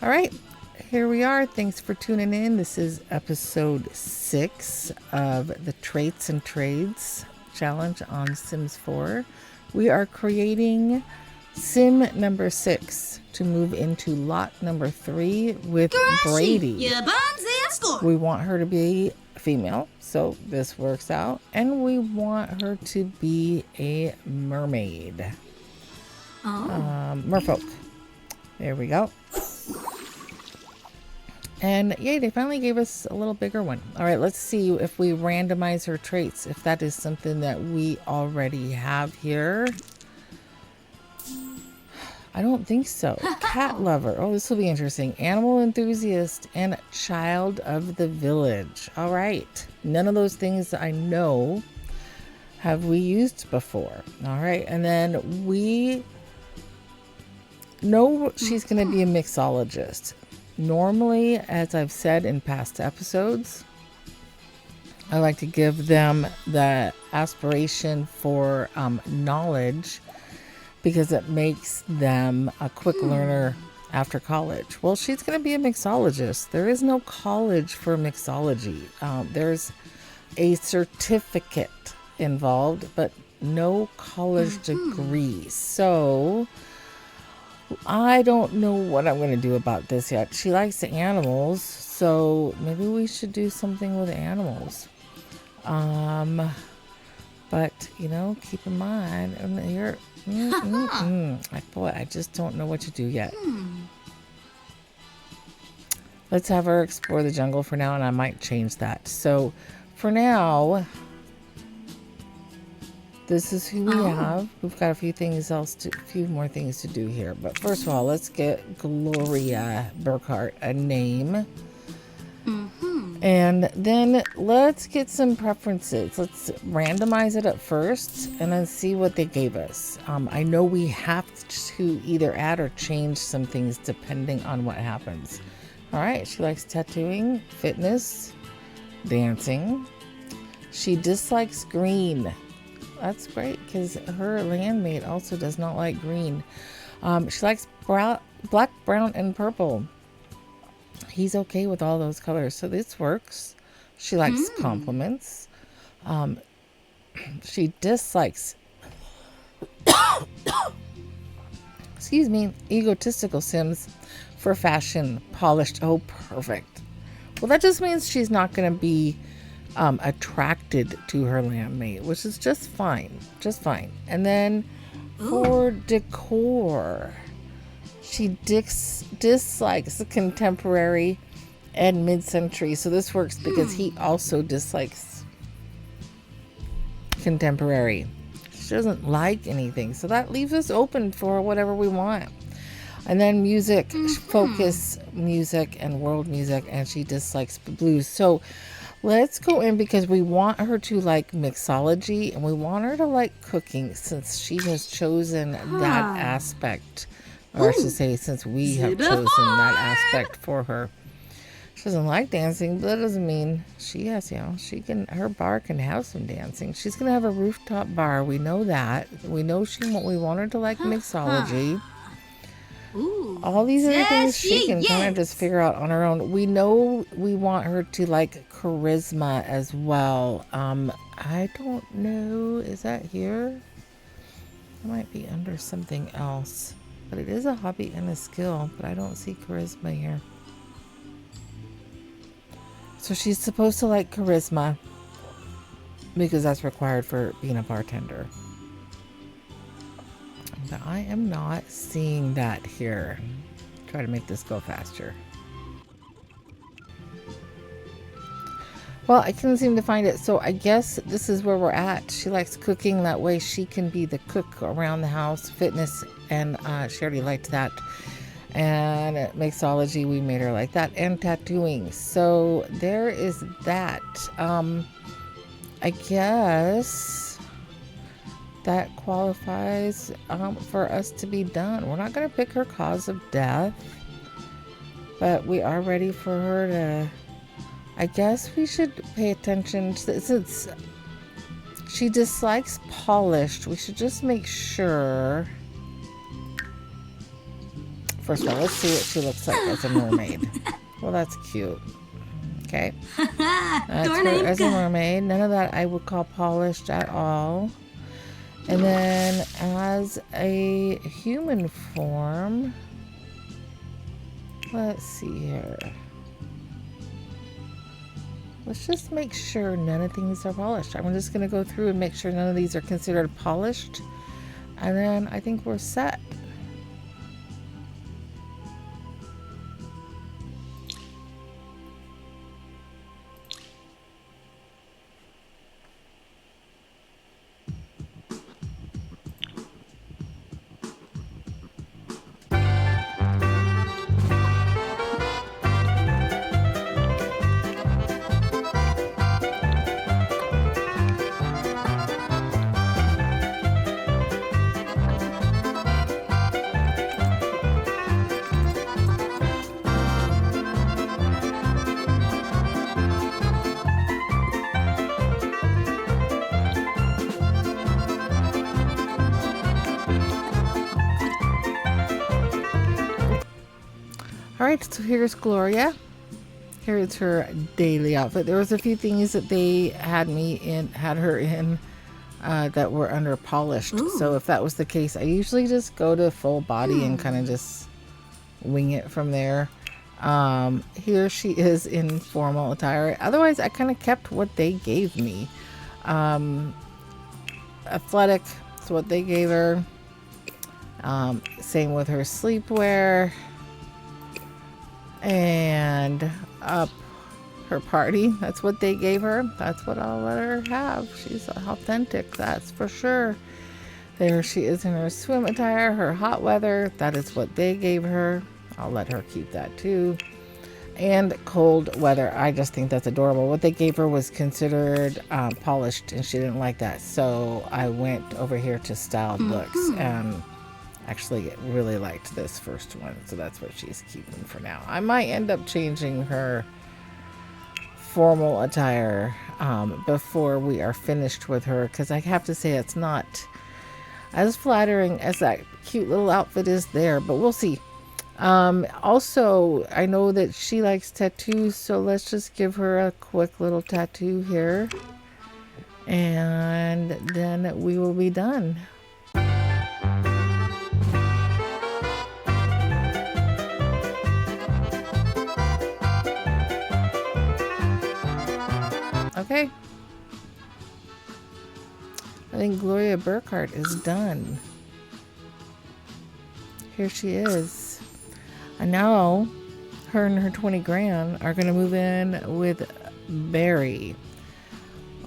All right, here we are. Thanks for tuning in. This is episode 6 of the Traits and Trades Challenge on Sims 4. We are creating Sim number 6 to move into lot number 3 with Brady. We want her to be female, so this works out. And we want her to be a mermaid. Merfolk. There we go. And yay, they finally gave us a little bigger one. All right, let's see if we randomize her traits, if that is something that we already have here. I don't think so. Cat lover. Oh, this will be interesting. Animal enthusiast and child of the village. All right. None of those things that I know have we used before. All right. And then we know she's going to be a mixologist. Normally, as I've said in past episodes, I like to give them the aspiration for knowledge because it makes them a quick learner after college. Well, she's going to be a mixologist. There is no college for mixology. There's a certificate involved, but no college degree. So I don't know what I'm going to do about this yet. She likes the animals, so maybe we should do something with animals. But, you know, keep in mind, you're... Boy, I just don't know what to do yet. Let's have her explore the jungle for now, and I might change that. So, for now, this is who we have. We've got a few more things to do here. But first of all, let's get Gloria Burkhard a name. And then let's get some preferences. Let's randomize it up first and then see what they gave us. I know we have to either add or change some things depending on what happens. All right, she likes tattooing, fitness, dancing. She dislikes green. That's great because her landmate also does not like green. She likes black, brown, and purple. He's okay with all those colors, so this works. She likes compliments. She dislikes egotistical Sims for fashion, polished. Oh, perfect. Well, that just means she's not going to be attracted to her landmate, which is just fine. And then for decor, she dislikes the contemporary and mid-century. So this works because he also dislikes contemporary. She doesn't like anything. So that leaves us open for whatever we want. And then music, focus music and world music. And she dislikes blues. So let's go in because we want her to like mixology and we want her to like cooking since she has chosen that aspect. Or I should say, since we have chosen that aspect for her. She doesn't like dancing, but that doesn't mean she has, her bar can have some dancing. She's going to have a rooftop bar. We know that. We know we want her to like mixology. All these other things she can kind of just figure out on her own. We know we want her to like charisma as well. I don't know. Is that here? It might be under something else. But it is a hobby and a skill, but I don't see charisma here. So she's supposed to like charisma because that's required for being a bartender. But I am not seeing that here. Try to make this go faster. Well, I couldn't seem to find it, so I guess this is where we're at. She likes cooking. That way she can be the cook around the house. Fitness, and she already liked that. And mixology, we made her like that. And tattooing. So there is that. I guess that qualifies for us to be done. We're not going to pick her cause of death. But we are ready for her to... I guess we should pay attention since she dislikes polished. We should just make sure First of all, let's see what she looks like as a mermaid. Well, that's cute. Okay. That's her as a mermaid. None of that I would call polished at all. And then as a human form, let's see here. Let's just make sure none of these are polished. I'm just going to go through and make sure none of these are considered polished. And then I think we're set. Alright, so here's Gloria. Here's her daily outfit. There was a few things that they had her in that were under polished. Ooh. So if that was the case, I usually just go to full body and kind of just wing it from there. Here she is in formal attire. Otherwise, I kind of kept what they gave me. Athletic is what they gave her. Same with her sleepwear. And her party, that's what they gave her. That's what I'll let her have. She's authentic, that's for sure. There she is in her swim attire, her hot weather. That is what they gave her. I'll let her keep that too. And cold weather. I just think that's adorable. What they gave her was considered polished, and she didn't like that. So I went over here to styled looks and actually really liked this first one, so that's what she's keeping for now. I might end up changing her formal attire before we are finished with her, because I have to say it's not as flattering as that cute little outfit is there, but we'll see. Also, I know that she likes tattoos, so let's just give her a quick little tattoo here, and then we will be done. Okay. I think Gloria Burkhard is done. Here she is. And now her and her 20 grand are going to move in with Barry.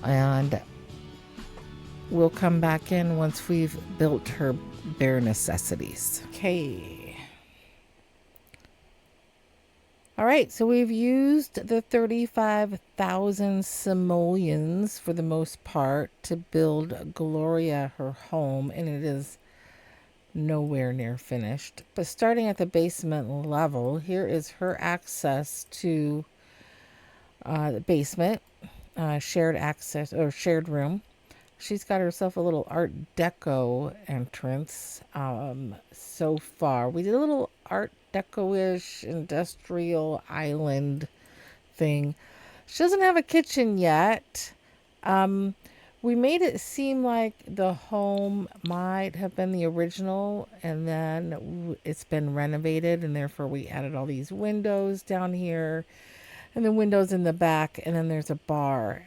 And we'll come back in once we've built her bare necessities. Okay. All right, so we've used the 35,000 simoleons for the most part to build Gloria her home, and it is nowhere near finished. But starting at the basement level, here is her access to the basement, shared access or shared room. She's got herself a little Art Deco entrance. So far, we did a little Art Deco-ish industrial island thing. She doesn't have a kitchen yet. We made it seem like the home might have been the original, and then it's been renovated, and therefore we added all these windows down here and the windows in the back, and then there's a bar,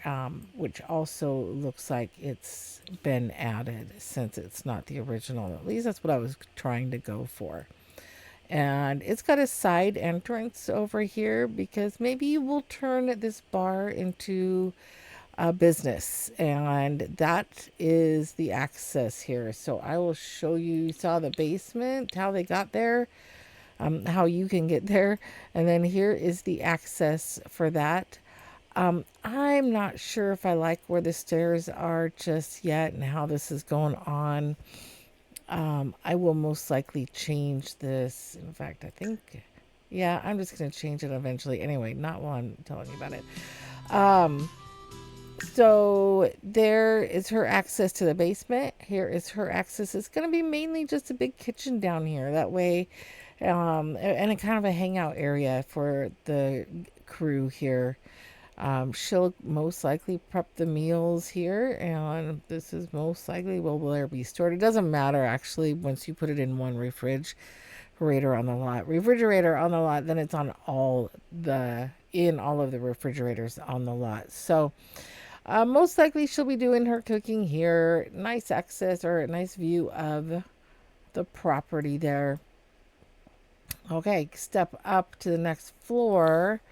which also looks like it's been added since it's not the original. At least that's what I was trying to go for. And it's got a side entrance over here because maybe we'll turn this bar into a business, and that is the access here. So I will show you saw the basement, how they got there, how you can get there, and then here is the access for that. I'm not sure if I like where the stairs are just yet and how this is going on. I will most likely change this. In fact, I think, yeah, I'm just going to change it eventually. Anyway, not while I'm telling you about it. So there is her access to the basement. Here is her access. It's going to be mainly just a big kitchen down here. That way And a kind of a hangout area for the crew here. She'll most likely prep the meals here, and this is most likely will there be stored. It doesn't matter actually once you put it in one refrigerator on the lot, then it's on all of the refrigerators on the lot. So most likely she'll be doing her cooking here. Nice access or a nice view of the property there. Okay, step up to the next floor.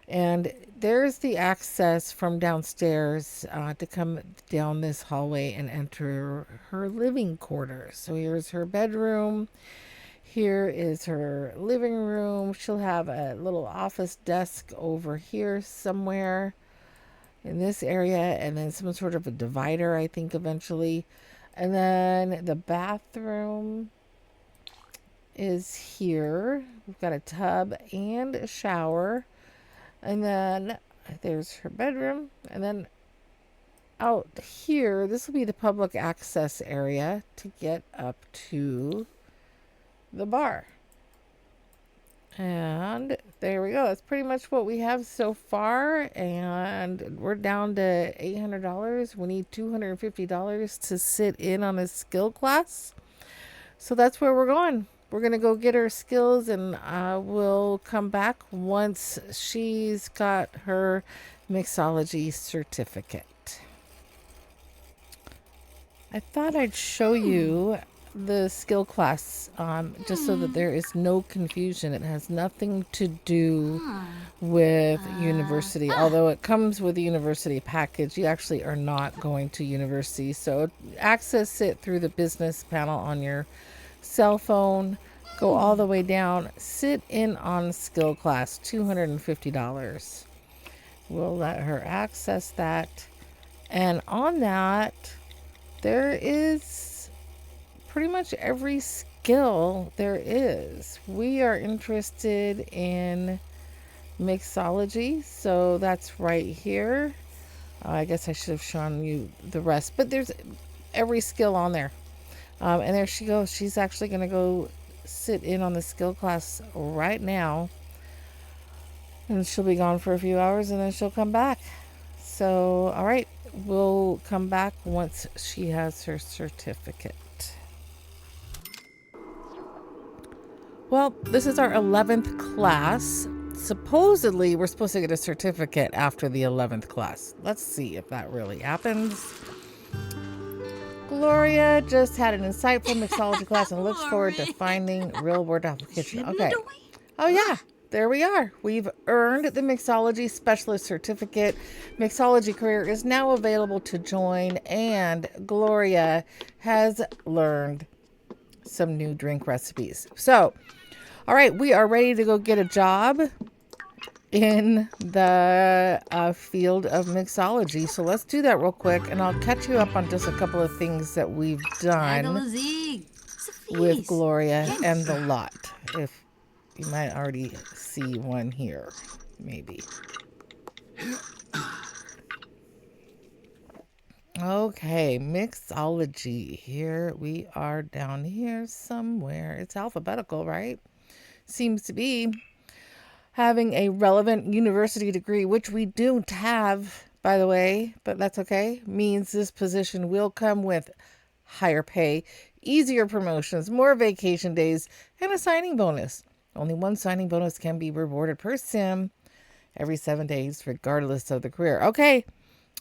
And there's the access from downstairs to come down this hallway and enter her living quarters. So here's her bedroom. Here is her living room. She'll have a little office desk over here somewhere in this area, and then some sort of a divider, I think, eventually. And then the bathroom is here. We've got a tub and a shower. And then there's her bedroom. And then out here, this will be the public access area to get up to the bar. And there we go. That's pretty much what we have so far. And we're down to $800. We need $250 to sit in on a skill class. So that's where we're going. We're going to go get her skills, and we'll come back once she's got her Mixology Certificate. I thought I'd show you the skill class just so that there is no confusion. It has nothing to do with university, although it comes with a university package. You actually are not going to university, so access it through the business panel on your cell phone. Go all the way down, sit in on skill class, $250. We'll let her access that, and on that there is pretty much every skill there is. We are interested in mixology, so that's right here. I guess I should have shown you the rest, but there's every skill on there. And there she goes. She's actually going to go sit in on the skill class right now. And she'll be gone for a few hours, and then she'll come back. So, all right. We'll come back once she has her certificate. Well, this is our 11th class. Supposedly, we're supposed to get a certificate after the 11th class. Let's see if that really happens. Gloria just had an insightful mixology class and looks forward to finding real-world application. Okay. Oh, yeah. There we are. We've earned the Mixology Specialist Certificate. Mixology career is now available to join, and Gloria has learned some new drink recipes. So, all right, we are ready to go get a job in the field of mixology. So let's do that real quick, and I'll catch you up on just a couple of things that we've done with Gloria and the lot. If you might already see one here, maybe. Okay, mixology. Here we are down here somewhere. It's alphabetical, right? Seems to be. Having a relevant university degree, which we don't have, by the way, but that's okay, means this position will come with higher pay, easier promotions, more vacation days, and a signing bonus. Only one signing bonus can be rewarded per sim every 7 days, regardless of the career. Okay,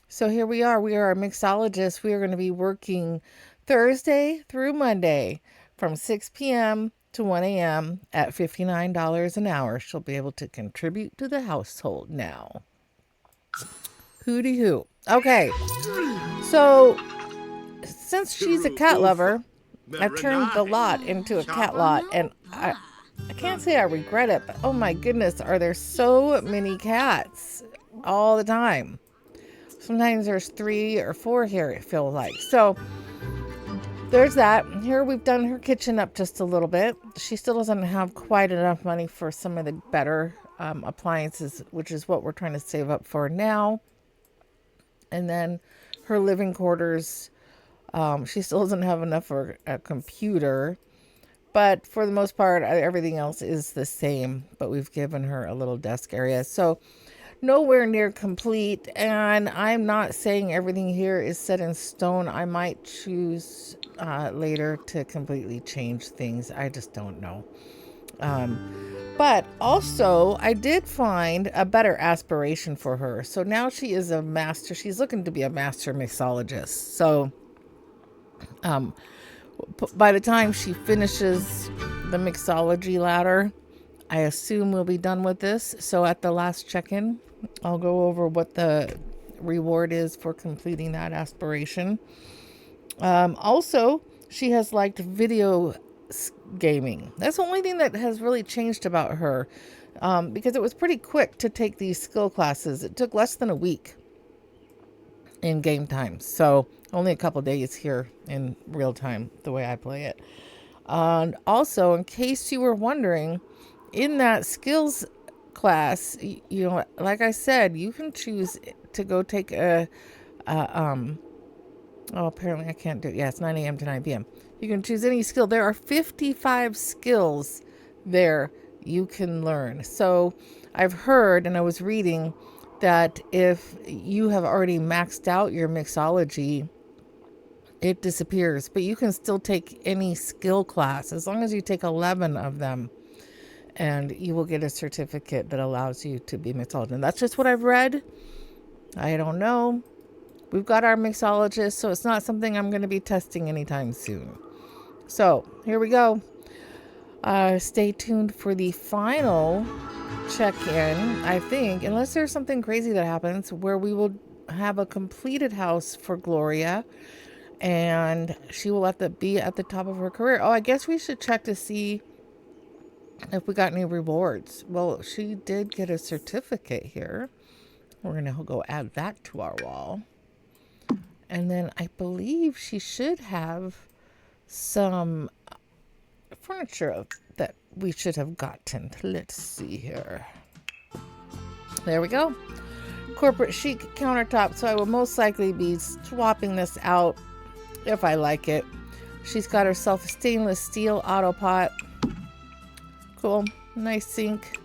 so here we are. We are a mixologist. We are going to be working Thursday through Monday from 6 p.m. to 1 a.m. at $59 an hour. She'll be able to contribute to the household now. Hooty hoo. Okay, so since she's a cat lover, I turned the lot into a cat lot, and I can't say I regret it, but oh my goodness, are there so many cats all the time. Sometimes there's 3 or 4 here, it feels like. So there's that. Here we've done her kitchen up just a little bit. She still doesn't have quite enough money for some of the better appliances, which is what we're trying to save up for now. And then her living quarters, she still doesn't have enough for a computer. But for the most part, everything else is the same. But we've given her a little desk area. So nowhere near complete. And I'm not saying everything here is set in stone. I might choose later to completely change things. I just don't know. But also, I did find a better aspiration for her. So now she is a master. She's looking to be a master mixologist. So by the time she finishes the mixology ladder, I assume we'll be done with this. So at the last check-in, I'll go over what the reward is for completing that aspiration. Also, she has liked video gaming. That's the only thing that has really changed about her, because it was pretty quick to take these skill classes. It took less than a week in game time, so only a couple days here in real time the way I play it. And also, in case you were wondering, in that skills class, you know, like I said, you can choose to go take apparently I can't do it. Yeah, it's 9 a.m. to 9 p.m. You can choose any skill. There are 55 skills there you can learn. So I've heard, and I was reading, that if you have already maxed out your mixology, it disappears. But you can still take any skill class as long as you take 11 of them. And you will get a certificate that allows you to be mixologist. And that's just what I've read. I don't know. We've got our mixologist, so it's not something I'm going to be testing anytime soon. So here we go. Stay tuned for the final check-in, I think, unless there's something crazy that happens, where we will have a completed house for Gloria, and she will have to be at the top of her career. Oh, I guess we should check to see if we got any rewards. Well, she did get a certificate here. We're going to go add that to our wall. And then I believe she should have some furniture that we should have gotten. Let's see here. There we go. Corporate chic countertop. So I will most likely be swapping this out if I like it. She's got herself a stainless steel auto pot. Cool. Nice sink.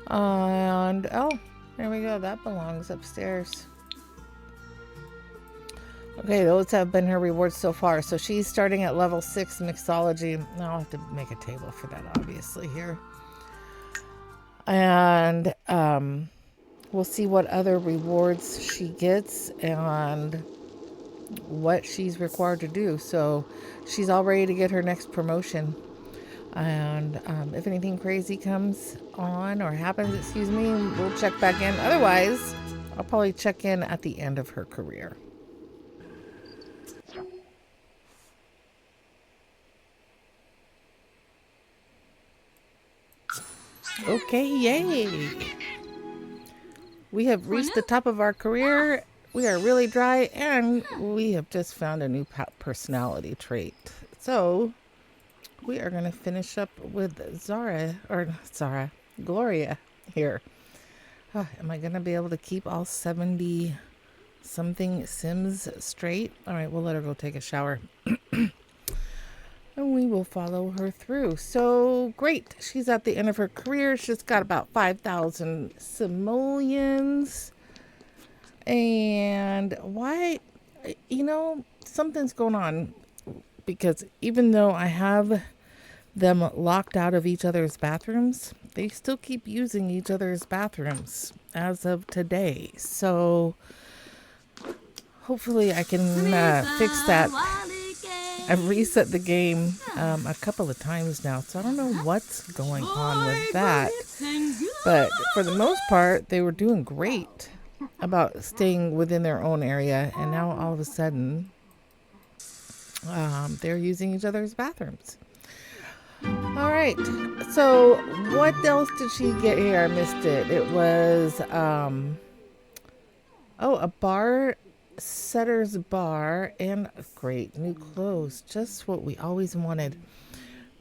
And oh, there we go. That belongs upstairs. Okay, those have been her rewards so far. So she's starting at level 6 mixology. Now I'll have to make a table for that, obviously, here. And we'll see what other rewards she gets and what she's required to do. So she's all ready to get her next promotion. And if anything crazy comes on or happens, excuse me, we'll check back in. Otherwise, I'll probably check in at the end of her career. Okay, yay. We have reached the top of our career. We are really dry, and we have just found a new personality trait. So we are going to finish up with Gloria here. Am I going to be able to keep all 70 something Sims straight? All right, we'll let her go take a shower. And we will follow her through. So great. She's at the end of her career. She's got about 5,000 simoleons. And why, you know, something's going on. Because even though I have them locked out of each other's bathrooms, they still keep using each other's bathrooms as of today. So hopefully I can fix that. I've reset the game a couple of times now, so I don't know what's going on with that. But for the most part, they were doing great about staying within their own area, and now all of a sudden, they're using each other's bathrooms. All right, so what else did she get here? I missed it. It was, a bar setter's bar and great new clothes. Just what we always wanted.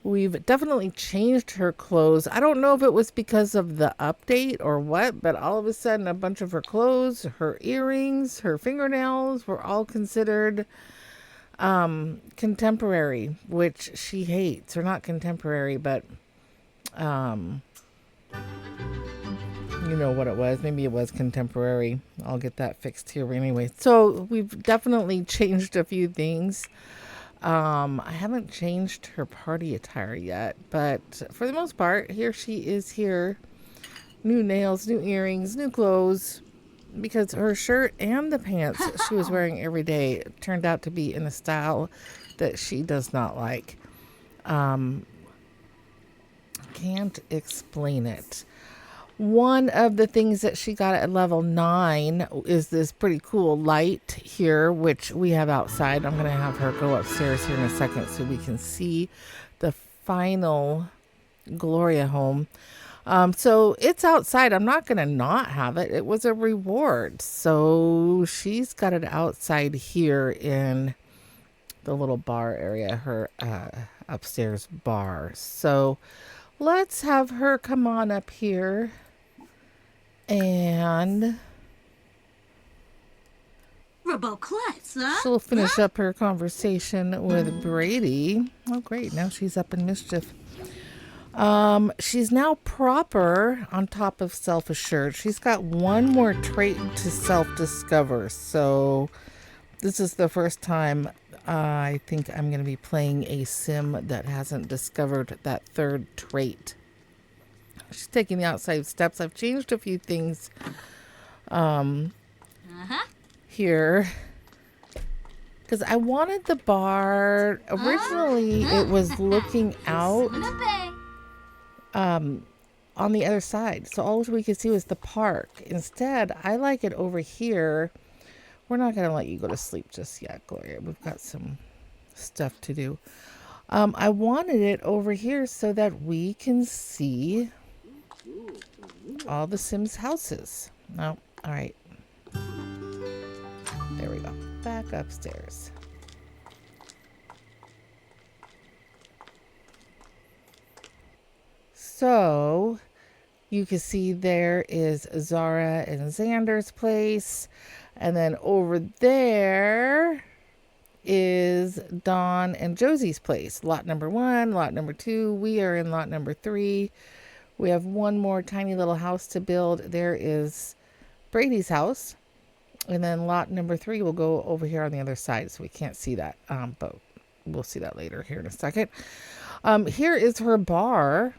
We've definitely changed her clothes. I don't know if it was because of the update or what, but all of a sudden a bunch of her clothes, her earrings, her fingernails were all considered contemporary, which she hates. Or not contemporary, but you know what it was. Maybe it was contemporary. I'll get that fixed here anyway. So we've definitely changed a few things. I haven't changed her party attire yet, but for the most part, here she is here. New nails, new earrings, new clothes, because her shirt and the pants she was wearing every day turned out to be in a style that she does not like. Can't explain it. One of the things that she got at level 9 is this pretty cool light here, which we have outside. I'm going to have her go upstairs here in a second so we can see the final Gloria home. So it's outside. I'm not going to not have it. It was a reward. So she's got it outside here in the little bar area, her upstairs bar. So let's have her come on up here and she'll finish up her conversation with Brady. Oh, great. Now she's up in mischief. She's now proper on top of self-assured. She's got one more trait to self-discover. So this is the first time I think I'm going to be playing a sim that hasn't discovered that third trait. She's taking the outside steps. I've changed a few things here because I wanted the bar. Originally, it was looking out on the other side. So all we could see was the park. Instead, I like it over here. We're not going to let you go to sleep just yet, Gloria. We've got some stuff to do. I wanted it over here so that we can see all the Sims' houses. No, all right. There we go. Back upstairs. So you can see there is Zara and Xander's place. And then over there is Dawn and Josie's place. Lot number 1, lot number 2. We are in lot number 3. We have one more tiny little house to build. There is Brady's house. And then lot number 3 will go over here on the other side. So we can't see that. But we'll see that later here in a second. Here is her bar.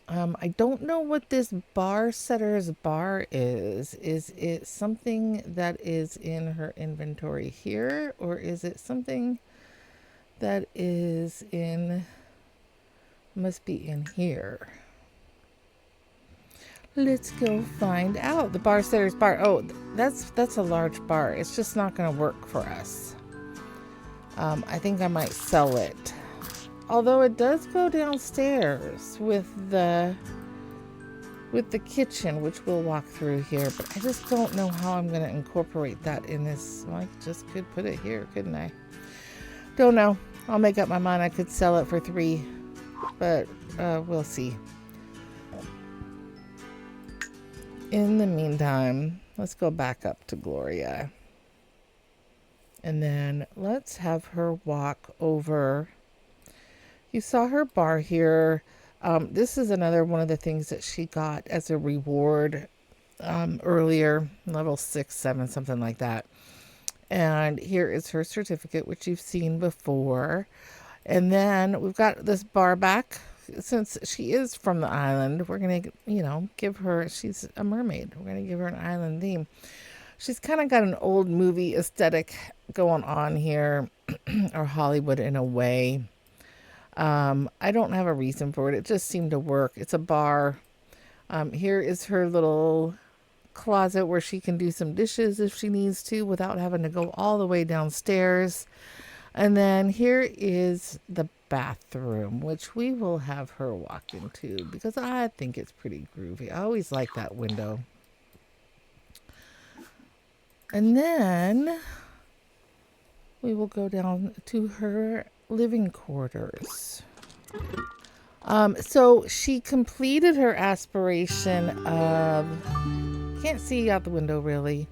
I don't know what this bar setter's bar is. Is it something that is in her inventory here? Or is it something that is in... must be in here. Let's go find out. The bar setter's bar. Oh, that's a large bar. It's just not going to work for us. I think I might sell it. Although it does go downstairs with the kitchen, which we'll walk through here. But I just don't know how I'm going to incorporate that in this. Well, I just could put it here, couldn't I? Don't know. I'll make up my mind. I could sell it for 3. But we'll see. In the meantime, let's go back up to Gloria. And then let's have her walk over. You saw her bar here. This is another one of the things that she got as a reward earlier, level 6, 7, something like that. And here is her certificate, which you've seen before. And then we've got this bar back. Since she is from the island, we're going to, give her, she's a mermaid. We're going to give her an island theme. She's kind of got an old movie aesthetic going on here, or Hollywood in a way. I don't have a reason for it. It just seemed to work. It's a bar. Here is her little closet where she can do some dishes if she needs to without having to go all the way downstairs. And then here is the bathroom, which we will have her walk into because I think it's pretty groovy. I always like that window. And then we will go down to her living quarters. So she completed her aspiration of, can't see out the window really,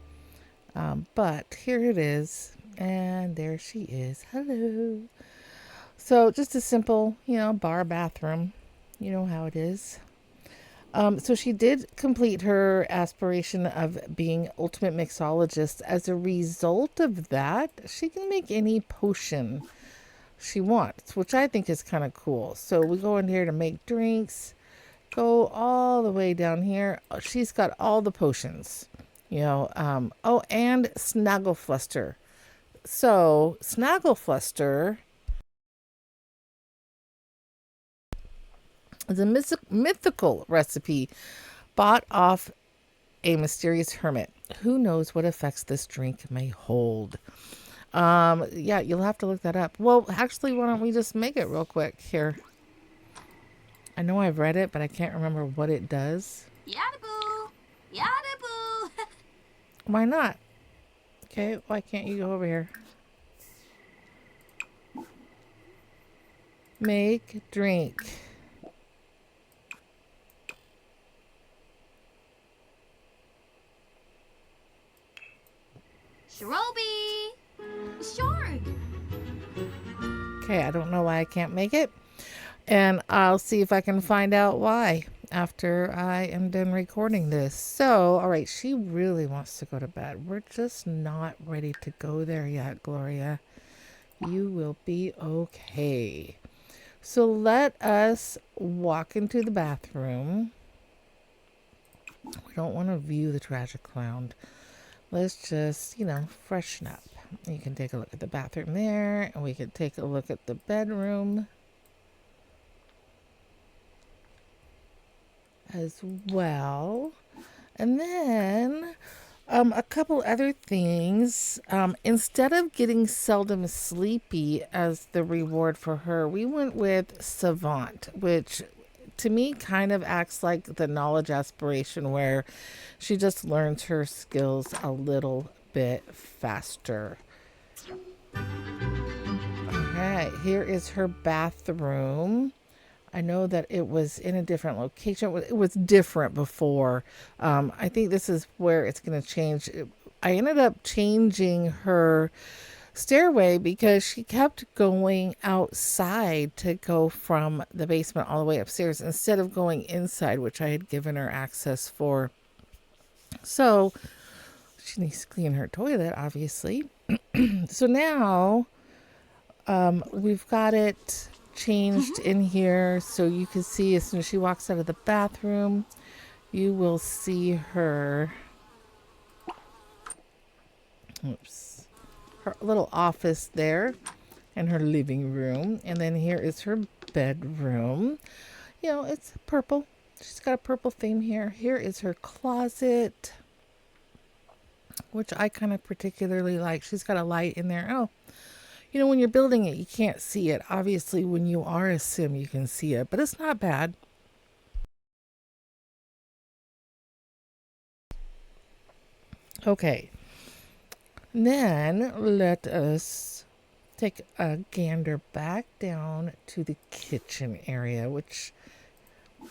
but here it is. And there she is. Hello. So just a simple, bar bathroom. You know how it is. So she did complete her aspiration of being ultimate mixologist. As a result of that, she can make any potion she wants, which I think is kind of cool. So we go in here to make drinks, go all the way down here. She's got all the potions, oh, and Snagglefluster. So Snagglefluster is a mythical recipe bought off a mysterious hermit. Who knows what effects this drink may hold? Yeah, you'll have to look that up. Well, actually, why don't we just make it real quick here? I know I've read it, but I can't remember what it does. Yada boo! Yada boo! Why not? Okay, why can't you go over here? Make drink. Shroby! Short! Okay, I don't know why I can't make it. And I'll see if I can find out why after I am done recording this. So, all right, she really wants to go to bed. We're just not ready to go there yet, Gloria. You will be okay. So let us walk into the bathroom. We don't want to view the tragic clown. Let's just, freshen up. You can take a look at the bathroom there, and we can take a look at the bedroom as well. And then a couple other things. Instead of getting seldom sleepy as the reward for her, we went with savant, which to me kind of acts like the knowledge aspiration, where she just learns her skills a little bit faster. Okay, here is her bathroom. I know that it was in a different location. It was different before. I think this is where it's going to change. I ended up changing her stairway because she kept going outside to go from the basement all the way upstairs instead of going inside, which I had given her access for. So she needs to clean her toilet, obviously. So now we've got it changed in here, so you can see as soon as she walks out of the bathroom, you will see her her little office there and her living room. And then here is her bedroom. It's purple. She's got a purple theme here. Here is her closet, which I kind of particularly like. She's got a light in there. Oh, when you're building it, you can't see it. Obviously, when you are a sim, you can see it, but it's not bad. Okay. Then let us take a gander back down to the kitchen area,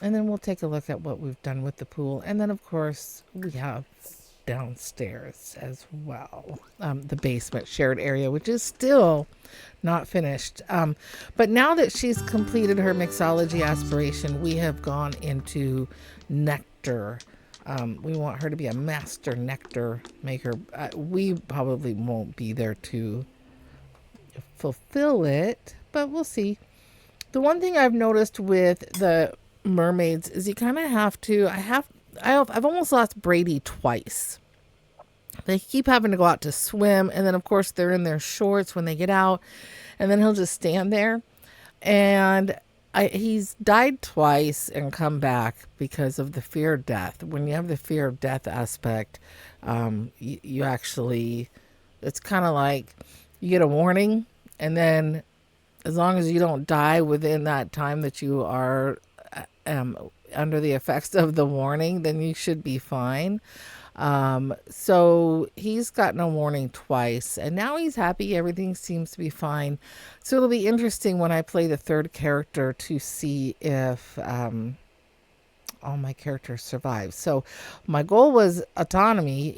and then we'll take a look at what we've done with the pool. And then, of course, we have downstairs as well, the basement shared area, which is still not finished. But now that she's completed her mixology aspiration, we have gone into nectar. We want her to be a master nectar maker. We probably won't be there to fulfill it, but we'll see. The one thing I've noticed with the mermaids is you kind of have to, I've almost lost Brady twice. They keep having to go out to swim, and then of course they're in their shorts when they get out, and then he'll just stand there. And he's died twice and come back because of the fear of death. When you have the fear of death aspect, you actually, it's kind of like you get a warning, and then as long as you don't die within that time that you are under the effects of the warning, then you should be fine. So he's gotten a warning twice, and now he's happy. Everything seems to be fine. So it'll be interesting when I play the third character to see if all my characters survive. So my goal was autonomy,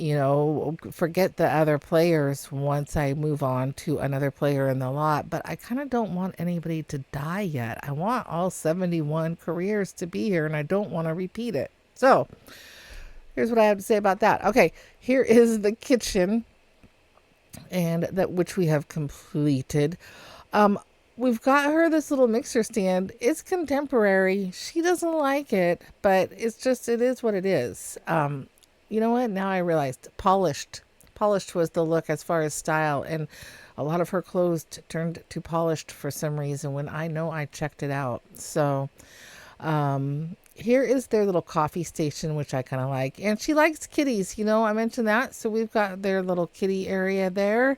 forget the other players once I move on to another player in the lot. But I kind of don't want anybody to die yet. I want all 71 careers to be here, and I don't want to repeat it. So here's what I have to say about that. Okay, here is the kitchen, and that which we have completed. We've got her this little mixer stand. It's contemporary. She doesn't like it, but it is what it is. You know what? Now I realized polished. Polished was the look as far as style, and a lot of her clothes turned to polished for some reason when I know I checked it out. So, here is their little coffee station, which I kind of like. And she likes kitties, I mentioned that. So we've got their little kitty area there.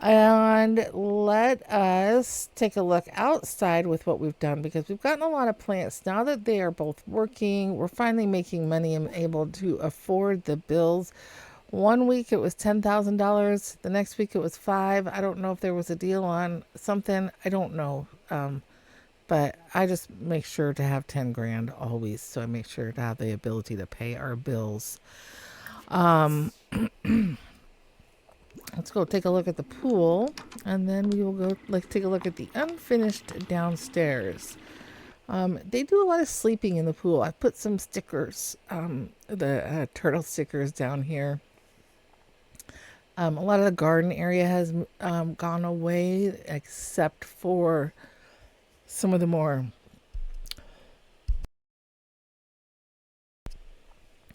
And let us take a look outside with what we've done, because we've gotten a lot of plants. Now that they are both working, we're finally making money and able to afford the bills. One week it was $10,000. The next week it was $5,000. I don't know if there was a deal on something. I don't know. But I just make sure to have 10 grand always. So I make sure to have the ability to pay our bills. Let's go take a look at the pool, and then we will go take a look at the unfinished downstairs. They do a lot of sleeping in the pool. I put some stickers, the turtle stickers down here. A lot of the garden area has gone away, except for some of the more,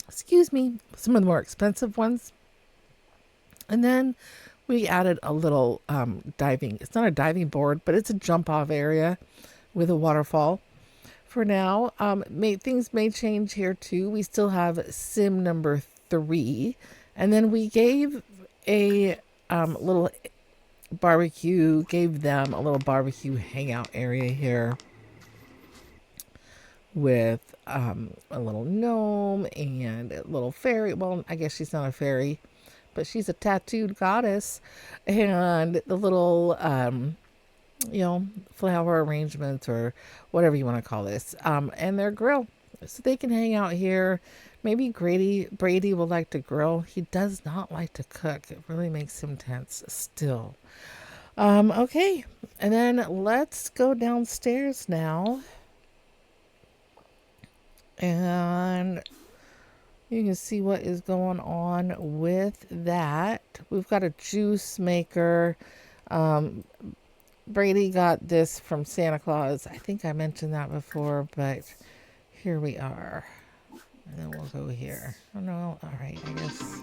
some of the more expensive ones. And then we added a little diving. It's not a diving board, but it's a jump off area with a waterfall. For now, things may change here too. We still have sim number 3. And then we gave a little gave them a little barbecue hangout area here with a little gnome and a little fairy. Well, I guess she's not a fairy, but she's a tattooed goddess, and the little, flower arrangements or whatever you want to call this, and their grill, so they can hang out here. Maybe Brady will like to grill. He does not like to cook. It really makes him tense still. Okay, and then let's go downstairs now, and you can see what is going on with that. We've got a juice maker. Brady got this from Santa Claus. I think I mentioned that before, but here we are. And then we'll go here. Oh no, all right, I guess.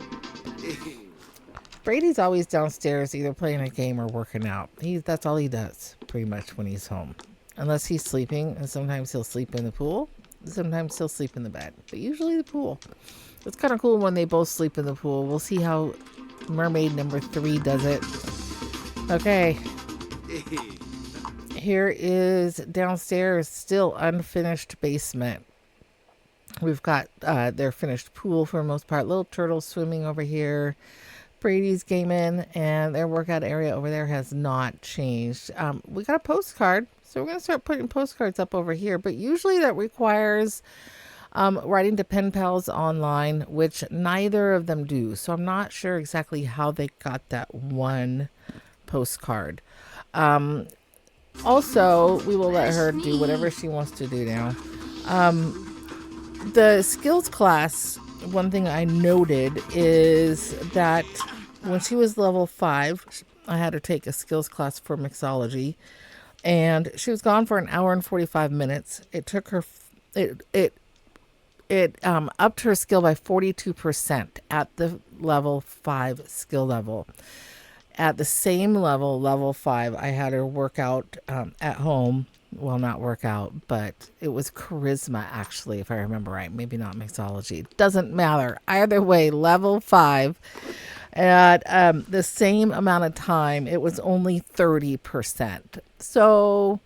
Brady's always downstairs either playing a game or working out. That's all he does pretty much when he's home. Unless he's sleeping, and sometimes he'll sleep in the pool. Sometimes he'll sleep in the bed, but usually the pool. It's kind of cool when they both sleep in the pool. We'll see how Mermaid number 3 does it. Okay. Here is downstairs, still unfinished basement. We've got their finished pool for the most part. Little turtles swimming over here. Brady's gaming, and their workout area over there has not changed. We got a postcard, so we're going to start putting postcards up over here, but usually that requires writing to pen pals online, which neither of them do, so I'm not sure exactly how they got that one postcard. Also, we will let her do whatever she wants to do now. The skills class, one thing I noted is that when she was level 5, I had her take a skills class for mixology, and she was gone for an hour and 45 minutes. It took her, it upped her skill by 42% at the level 5 skill level. At the same level, level 5, I had her work out at home. Well, not work out, but it was charisma, actually, if I remember right. Maybe not mixology. Doesn't matter. Either way, level 5, at the same amount of time, it was only 30%. So,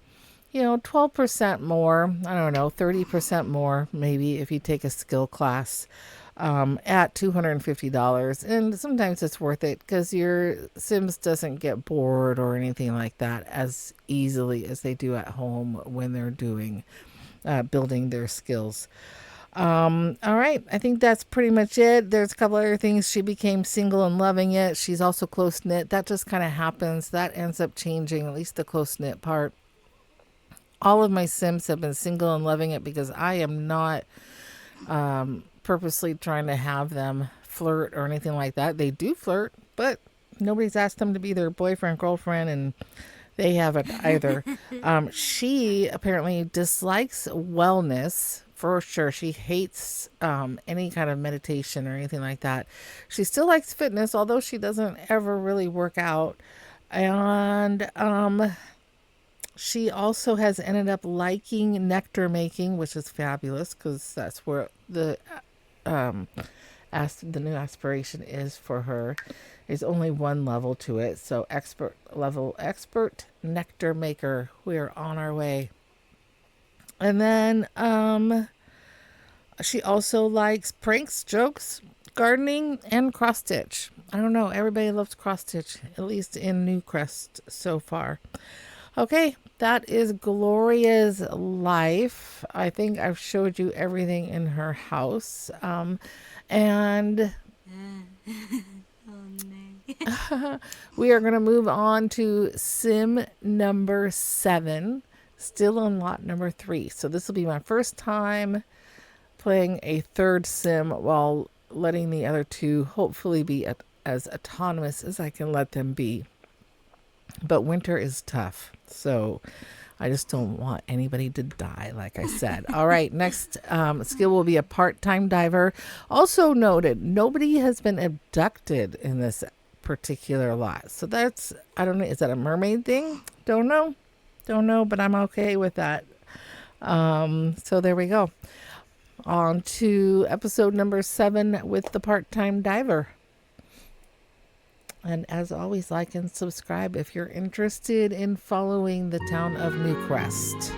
12% more. I don't know, 30% more, maybe, if you take a skill class at $250. And sometimes it's worth it because your Sims doesn't get bored or anything like that as easily as they do at home when they're doing building their skills. All right. I think that's pretty much it. There's a couple other things. She became single and loving it. She's also close knit. That just kind of happens. That ends up changing, at least the close knit part. All of my Sims have been single and loving it because I am not purposely trying to have them flirt or anything like that. They do flirt, but nobody's asked them to be their boyfriend, girlfriend, and they haven't either. She apparently dislikes wellness for sure. She hates any kind of meditation or anything like that. She still likes fitness, although she doesn't ever really work out. And she also has ended up liking nectar making, which is fabulous because that's where the new aspiration is for her. There's only one level to it, so expert nectar maker. We're on our way. And then she also likes pranks, jokes, gardening, and cross stitch. I don't know. Everybody loves cross stitch, at least in New Crest so far. Okay, that is Gloria's life. I think I've showed you everything in her house. And we are going to move on to sim number 7, still on lot number 3. So this will be my first time playing a third sim while letting the other two hopefully be as autonomous as I can let them be. But winter is tough, so I just don't want anybody to die, like I said. All right, next skill will be a part-time diver. Also noted, nobody has been abducted in this particular lot. So that's, I don't know, is that a mermaid thing? Don't know, but I'm okay with that. So there we go. On to episode number 7 with the part-time diver. And as always, like and subscribe if you're interested in following the town of New Crest.